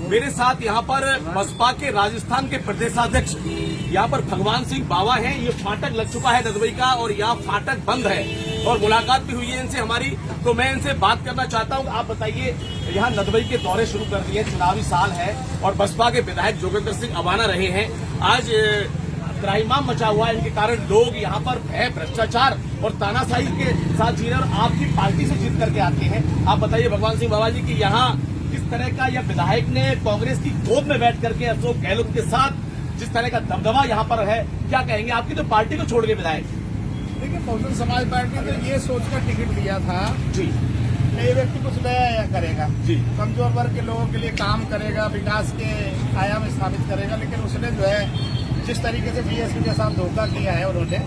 मेरे साथ यहाँ पर बसपा के राजस्थान के प्रदेशाध्यक्ष यहाँ पर भगवान सिंह बावा हैं। ये फाटक लग चुका है नदबई का और यहाँ फाटक बंद है और मुलाकात भी हुई है इनसे हमारी, तो मैं इनसे बात करना चाहता हूँ। आप बताइए, यहाँ नदबई के दौरे शुरू कर दिए, चुनावी साल है और बसपा के विधायक जोगेंद्र सिंह अवाना रहे हैं। आज त्राहिमाम मचा हुआ है, इनके कारण लोग यहाँ पर भय, भ्रष्टाचार और तानाशाही के साथ जी रहे और आपकी पार्टी से जीत करके आते हैं। आप बताइए भगवान सिंह बाबा जी की यहाँ किस तरह का यह विधायक ने कांग्रेस की गोद में बैठ करके अशोक गहलोत के साथ जिस तरह का दबदबा यहाँ पर है, क्या कहेंगे आपकी तो पार्टी को छोड़ के विधायक? देखिए, बहुजन समाज पार्टी ने ये सोचकर टिकट दिया था जी, ये व्यक्ति कुछ नया करेगा जी, कमजोर वर्ग के लोगों के लिए काम करेगा, विकास के आयाम स्थापित करेगा, लेकिन उसने जो है जिस तरीके से बीएसपी के साथ धोखा किया है, उन्होंने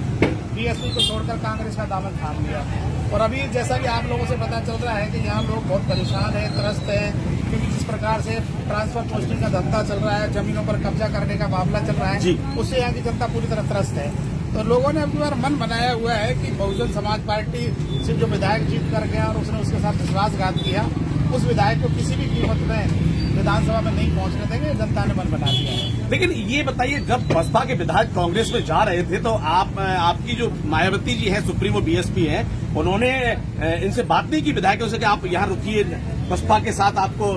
बीएसपी को छोड़कर कांग्रेस का दामन थाम लिया। और अभी जैसा कि आप लोगों से पता चल रहा है कि यहाँ लोग बहुत परेशान है, त्रस्त है, क्योंकि जिस प्रकार से ट्रांसफर पोस्टिंग का धंधा चल रहा है, जमीनों पर कब्जा करने का मामला चल रहा है, उससे यहाँ की जनता पूरी तरह त्रस्त है। तो लोगों ने अपनी बार मन बनाया हुआ है कि बहुजन समाज पार्टी से जो विधायक जीत कर गया और उसने उसके साथ विश्वासघात किया, उस विधायक को किसी भी कीमत में विधानसभा में नहीं पहुंचने देंगे, जनता ने मन बना दिया है। लेकिन ये बताइए, जब बसपा के विधायक कांग्रेस में जा रहे थे तो आपकी जो मायावती जी है, सुप्रीमो बीएसपी है, उन्होंने इनसे बात नहीं की विधायकों से कि आप यहाँ रुकिए, बसपा के साथ आपको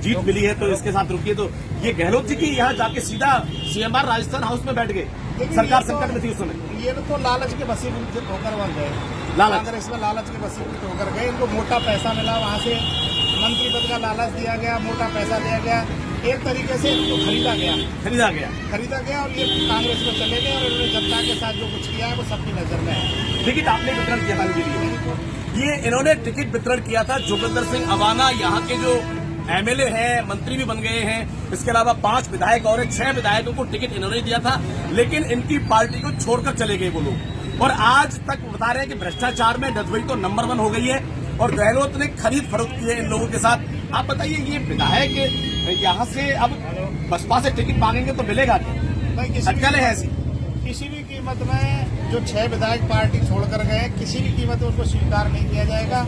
जीत मिली है तो इसके साथ रुकिए? तो ये गहलोत जी की यहाँ जाके सीधा सीएमआर राजस्थान हाउस में बैठ गए, सरकार संकट में थी उस समय। ये तो लालच के वसीभूत होकर बन गए, कांग्रेस में लालच के वसीभूत होकर गए। इनको मोटा पैसा मिला, वहाँ से मंत्री पद का लालच दिया गया, मोटा पैसा दिया गया, एक तरीके से इनको खरीदा गया और ये कांग्रेस में चले गए और इन्होंने जनता के साथ जो कुछ किया है वो सबकी नजर में है। टिकट आपने वितरण किया था, ये इन्होंने टिकट वितरण किया था। जोगेंद्र सिंह अवाना यहाँ के जो एमएलए हैं, मंत्री भी बन गए हैं, इसके अलावा 5 विधायक और 6 विधायकों को टिकट इन्होंने दिया था, लेकिन इनकी पार्टी को छोड़कर चले गए वो लोग। और आज तक बता रहे हैं कि भ्रष्टाचार में नदबई तो नंबर 1 हो गई है और गहलोत ने खरीद फरोख्त की है इन लोगों के साथ। आप बताइए, ये विधायक यहाँ से अब बसपा से टिकट मांगेंगे तो मिलेगा क्या? अटकलें है ऐसी? किसी भी कीमत में जो 6 विधायक पार्टी छोड़कर गए, किसी भी कीमत में उनको स्वीकार नहीं किया जाएगा।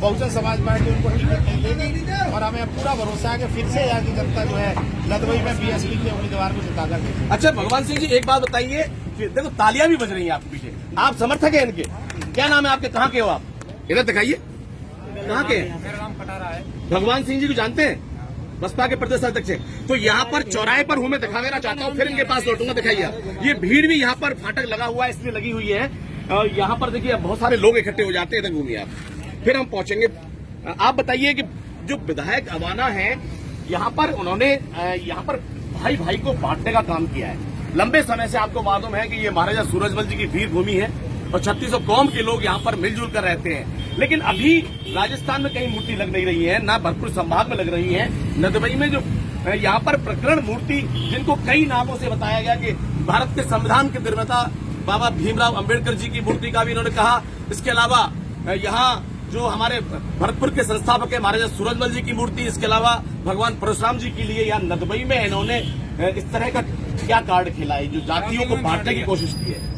बहुजन समाज पार्टी उनको टिकट नहीं देगी और हमें पूरा भरोसा है कि फिर से यहाँ की जनता जो है नदबई में बीएसपी के उम्मीदवार को जिता कर। अच्छा भगवान सिंह जी, एक बात बताइए, देखो तालियां भी बज रही हैं आपके पीछे, आप समर्थक हैं इनके, क्या नाम है आपके, कहाँ के हो आप? इधर दिखाइए, कहाँ के हैं? मेरा नाम कटारा है। भगवान सिंह जी को जानते हैं, बसपा के प्रदेश अध्यक्ष हैं। तो यहाँ पर चौराहे पर हूँ, मैं दिखा देना चाहता हूँ, फिर इनके पास लौटूंगा। दिखाइए आप, ये भीड़ भी यहाँ पर फाटक लगा हुआ है इसलिए लगी हुई है। यहाँ पर देखिए बहुत सारे लोग इकट्ठे हो जाते हैं, इधर घूमिए आप, फिर हम पहुंचेंगे। आप बताइए कि जो विधायक अवाना है यहाँ पर, उन्होंने यहाँ पर भाई भाई को बांटने का काम किया है। लंबे समय से आपको मालूम है कि ये महाराजा सूरजमल जी की वीर भूमि है और 3600 कौम के लोग यहाँ पर मिलजुल कर रहते हैं। लेकिन अभी राजस्थान में कहीं मूर्ति लग नहीं रही है, ना भरतपुर संभाग में लग रही है। नदबई में जो यहाँ पर प्रकरण मूर्ति, जिनको कई नामों से बताया गया कि भारत के संविधान के निर्माता बाबा भीमराव अंबेडकर जी की मूर्ति का भी इन्होंने कहा। इसके अलावा यहाँ जो हमारे भरतपुर के संस्थापक है महाराजा सूरजमल जी की मूर्ति, इसके अलावा भगवान परशुराम जी के लिए यहाँ नदबई में इन्होंने इस तरह का क्या कार्ड खेला है जो जातियों को बांटने की कोशिश की है।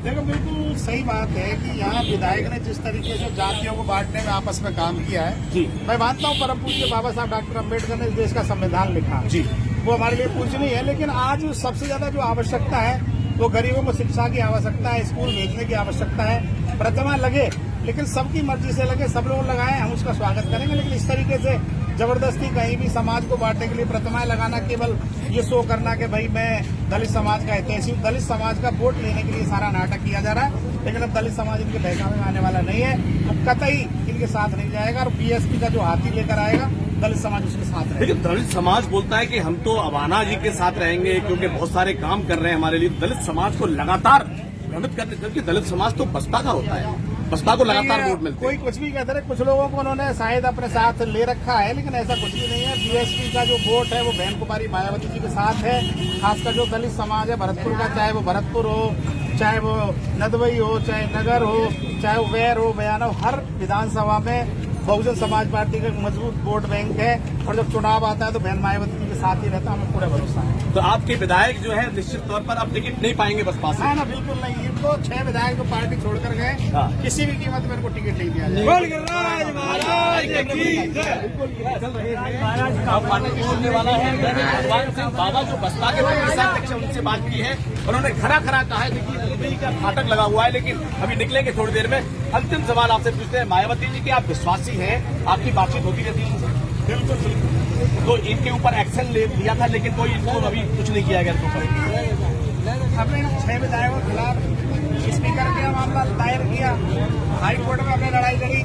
देखो, बिल्कुल सही बात है कि यहाँ विधायक ने जिस तरीके से जातियों को बांटने में आपस में काम किया है जी, मैं मानता हूँ परम पूज्य बाबा साहब डॉक्टर अम्बेडकर ने इस देश का संविधान लिखा जी, वो हमारे लिए पूजनीय है। लेकिन आज सबसे ज्यादा जो आवश्यकता है वो गरीबों को शिक्षा की आवश्यकता है, स्कूल भेजने की आवश्यकता है। प्रतिमा लगे, लेकिन सबकी मर्जी से लगे, सब लोग लगाएं, हम उसका स्वागत करेंगे। लेकिन इस तरीके से जबरदस्ती कहीं भी समाज को बांटने के लिए प्रतिमाएं लगाना, केवल ये शो करना कि भाई मैं दलित समाज का हितैषी, दलित समाज का वोट लेने के लिए सारा नाटक किया जा रहा है। लेकिन अब दलित समाज इनके बहकावे में आने वाला नहीं है, अब कतई इनके साथ नहीं जाएगा और बीएसपी का जो हाथी लेकर आएगा दलित समाज उसके साथ रहेगा। लेकिन दलित समाज बोलता है कि हम तो अवाना जी के साथ रहेंगे क्योंकि बहुत सारे काम कर रहे हैं हमारे लिए। दलित समाज को लगातार भ्रमित करने, क्योंकि दलित समाज तो बसपा का होता है, बसपा को लगातार वोट मिलते हैं। कोई कुछ भी कहते रहे, कुछ लोगों को उन्होंने शायद अपने साथ ले रखा है, लेकिन ऐसा कुछ भी नहीं है। बीएसपी का जो वोट है वो बहन कुमारी मायावती जी के साथ है। खासकर जो दलित समाज है भरतपुर का, चाहे वो भरतपुर हो, चाहे वो नदबई हो, चाहे नगर हो, चाहे वो वैर हो, बयाना हो, हर विधानसभा में बहुजन समाज पार्टी का एक मजबूत वोट बैंक है। और जब चुनाव आता है तो बहन मायावती जी के साथ ही रहता, हमें पूरा भरोसा है। तो आपके विधायक जो है निश्चित तौर पर अब टिकट नहीं पाएंगे बसपा से। ना बिल्कुल नहीं, इनको 6 विधायक को पार्टी छोड़कर गए, हाँ। किसी भी कीमत में इनको टिकट नहीं दिया जाए। अब पार्टी की होने वाला है भगवान सिंह बाबा जो बसपा के प्रदेशाध्यक्ष उनसे बात की है, उन्होंने खड़ा कहा है देखिए नदबई का फाटक लगा हुआ है, लेकिन अभी निकलेंगे थोड़ी देर में। अंतिम सवाल आपसे पूछते हैं मायावती जी की, आप विश्वासी हैं, आपकी बातचीत होती रहती है उनसे? बिल्कुल। तो इनके ऊपर एक्शन ले लिया था, लेकिन कोई इनको अभी कुछ नहीं किया गया इनके ऊपर। हमने इन 6 विधायकों के खिलाफ स्पीकर के मामला दायर किया, हाई कोर्ट में हमने लड़ाई लड़ी,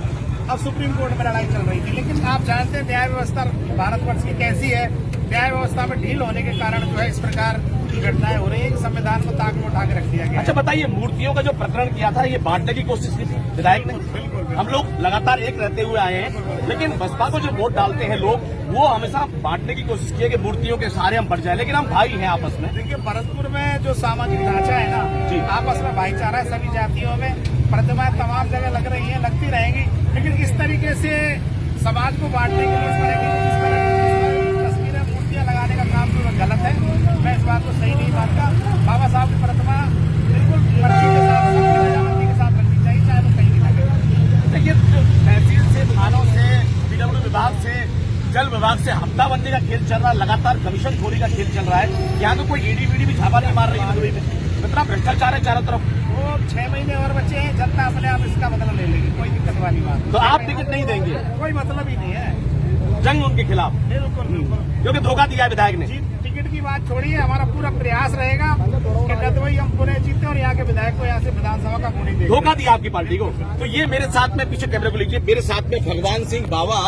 अब सुप्रीम कोर्ट में लड़ाई चल रही थी। लेकिन आप जानते हैं न्याय व्यवस्था भारतवर्ष की कैसी है, न्याय व्यवस्था में ढील होने के कारण जो है इस प्रकार की घटनाएं हो रही है। संविधान को ताक में उठा के रख दिया गया। अच्छा बताइए, मूर्तियों का जो प्रकरण किया था ये बांटने की कोशिश की थी विधायक ने? बिल्कुल। हम लोग लगातार एक रहते हुए आए हैं, लेकिन बसपा को जो वोट डालते हैं लोग, वो हमेशा बांटने की कोशिश की है कि मूर्तियों के सहारे हम बढ़ जाए, लेकिन हम भाई हैं आपस में। देखिए भरतपुर में जो सामाजिक ढांचा है ना जी, आपस में भाईचारा है, सभी जातियों में प्रतिमाएं तमाम जगह लग रही है, लगती रहेंगी, लेकिन इस तरीके से समाज को बांटने के लिए इस तरह की तस्वीरें मूर्तियां लगाने का काम जो गलत है। मैं इस बात को सही नहीं मानता। बाबा साहब की प्रतिमा बिल्कुल मर्जी के साथ, सबकी रजामंदी के साथ रखनी चाहिए, चाहे वो कहीं भी लगे। देखिए तहसील से, थानों से, पीडब्ल्यू विभाग से, जल विभाग से हफ्ताबंदी का खेल चल रहा है, लगातार कमीशन खोरी का खेल चल रहा है। यहाँ तो कोई ईडी वीडी भी छापा नहीं मार रही है नदबई में, इतना भ्रष्टाचार है चारों तरफ। वो 6 महीने और बचे हैं, जनता अपने आप इसका बदला ले लेगी, कोई दिक्कत वाली बात। तो आप टिकट नहीं देंगे? कोई मतलब ही नहीं है, जंग उनके खिलाफ, बिल्कुल। क्योंकि धोखा दिया है विधायक ने। जी, टिकट की बात छोड़िए, हमारा पूरा प्रयास रहेगा कि नदबई हम पुणे जीते और यहाँ के विधायक को यहाँ से विधानसभा का पुणे दे। धोखा दिया आपकी पार्टी को। तो ये मेरे साथ में, पीछे कैमरे को लीजिए, मेरे साथ में भगवान सिंह बाबा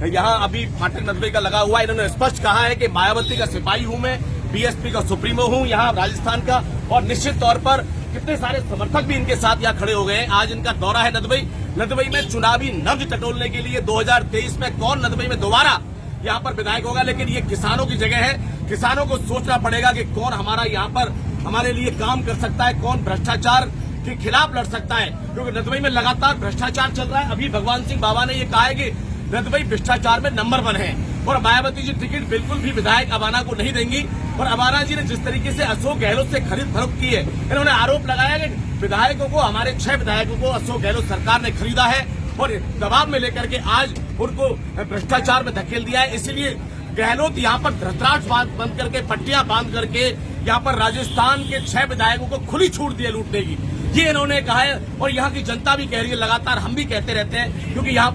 यहाँ अभी फाटक नदबई का लगा हुआ है। इन्होंने स्पष्ट कहा है कि मायावती का सिपाही हूँ मैं, बीएसपी का सुप्रीमो हूँ यहाँ राजस्थान का, और निश्चित तौर पर कितने सारे समर्थक भी इनके साथ यहाँ खड़े हो गए हैं। आज इनका दौरा है नदबई। नदबई में चुनावी नब्ज टटोलने के लिए 2023 में कौन नदबई में दोबारा यहाँ पर विधायक होगा, लेकिन ये किसानों की जगह है। किसानों को सोचना पड़ेगा कि कौन हमारा यहाँ पर हमारे लिए काम कर सकता है, कौन भ्रष्टाचार के खिलाफ लड़ सकता है, क्योंकि नदबई में लगातार भ्रष्टाचार चल रहा है। अभी भगवान सिंह बाबा ने ये कहा है कि नदबई भ्रष्टाचार में नंबर 1 है, और मायावती जी टिकट बिल्कुल भी विधायक अबाना को नहीं देंगी। और अबाना जी ने जिस तरीके से अशोक गहलोत से खरीद फरोख्त की है, इन्होंने आरोप लगाया कि विधायकों को, हमारे 6 विधायकों को अशोक गहलोत सरकार ने खरीदा है और दबाव में लेकर के आज उनको भ्रष्टाचार में धकेल दिया है। इसलिए गहलोत यहाँ पर धृतराष्ट्र बंद करके, पट्टियां बांध करके यहाँ पर राजस्थान के 6 विधायकों को खुली छूट दी है लूटने की, ये इन्होंने कहा है। और यहाँ की जनता भी कह रही है, लगातार हम भी कहते रहते हैं, क्योंकि यहाँ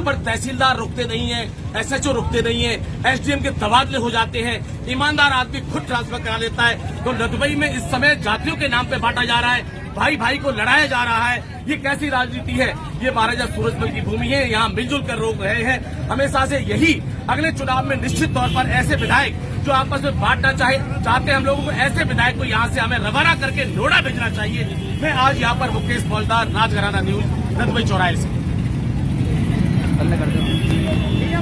पर तहसीलदार रुकते नहीं है, एसएचओ रुकते नहीं है, एसडीएम के तबादले हो जाते हैं, ईमानदार आदमी खुद ट्रांसफर करा लेता है। तो नदबई में इस समय जातियों के नाम पे बांटा जा रहा है, भाई भाई को लड़ाया जा रहा है। ये कैसी राजनीति है? ये महाराजा सूरजमल की भूमि है, यहाँ मिलजुल कर लोग रहे हैं हमेशा से। यही अगले चुनाव में निश्चित तौर पर ऐसे विधायक जो आपस में बांटना चाहते हैं हम लोगों को, ऐसे विधायक को यहाँ से हमें रवाना करके नोड़ा भेजना चाहिए। मैं आज यहाँ पर मुकेश मौलदार, राजघराना न्यूज, नदबई चौराहे से।